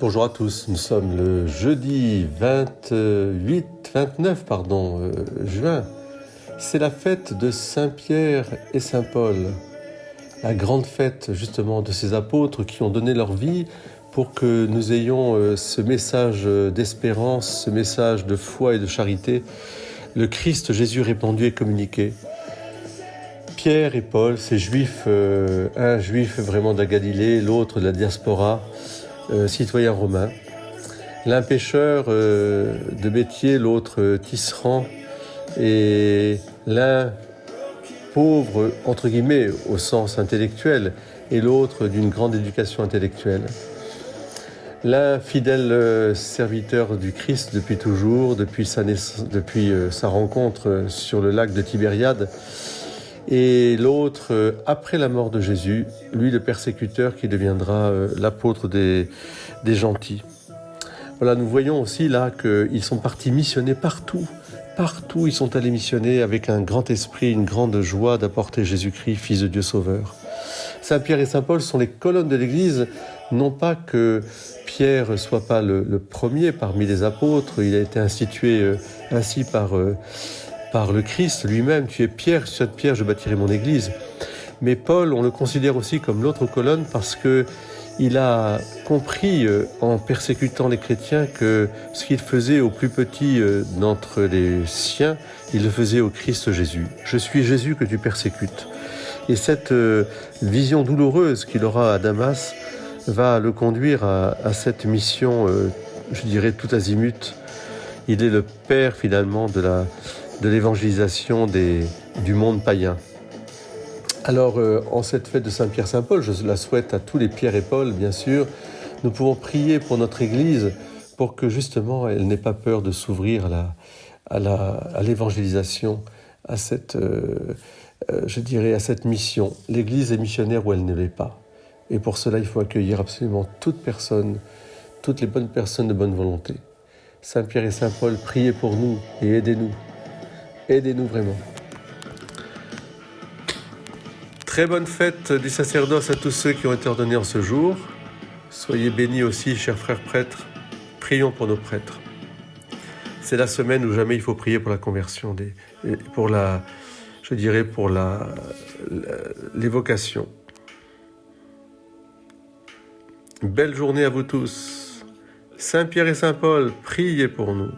Bonjour à tous, nous sommes le jeudi 29 juin. C'est la fête de Saint-Pierre et Saint-Paul, la grande fête justement de ces apôtres qui ont donné leur vie pour que nous ayons ce message d'espérance, ce message de foi et de charité, le Christ Jésus répandu et communiqué. Pierre et Paul, ces juifs, un juif vraiment de la Galilée, l'autre de la diaspora, citoyen romain. L'un pêcheur de métier, l'autre tisserand, et l'un pauvre, entre guillemets, au sens intellectuel, et l'autre d'une grande éducation intellectuelle. L'un fidèle serviteur du Christ depuis toujours, depuis sa rencontre sur le lac de Tibériade, et l'autre, après la mort de Jésus, lui le persécuteur qui deviendra l'apôtre des gentils. Voilà, nous voyons aussi là qu'ils sont partis missionner partout. Partout, ils sont allés missionner avec un grand esprit, une grande joie d'apporter Jésus-Christ, Fils de Dieu Sauveur. Saint-Pierre et Saint-Paul sont les colonnes de l'Église. Non pas que Pierre soit pas le premier parmi les apôtres, il a été institué ainsi par le Christ lui-même. Tu es Pierre, sur cette pierre je bâtirai mon Église. Mais Paul, on le considère aussi comme l'autre colonne parce que il a compris en persécutant les chrétiens que ce qu'il faisait au plus petit d'entre les siens, il le faisait au Christ Jésus. Je suis Jésus que tu persécutes. Et cette vision douloureuse qu'il aura à Damas va le conduire à cette mission, je dirais, tout azimut. Il est le père finalement de l'évangélisation du monde païen. Alors, en cette fête de Saint-Pierre-Saint-Paul, je la souhaite à tous les Pierre et Paul, bien sûr. Nous pouvons prier pour notre Église pour que justement elle n'ait pas peur de s'ouvrir à l'évangélisation, à cette, à cette mission. L'Église est missionnaire où elle ne l'est pas. Et pour cela, il faut accueillir absolument toutes les bonnes personnes de bonne volonté. Saint-Pierre et Saint-Paul, priez pour nous et aidez-nous. Aidez-nous vraiment. Très bonne fête du sacerdoce à tous ceux qui ont été ordonnés en ce jour. Soyez bénis aussi, chers frères prêtres. Prions pour nos prêtres. C'est la semaine où jamais il faut prier pour la conversion, pour l'évocation. Belle journée à vous tous. Saint-Pierre et Saint-Paul, priez pour nous.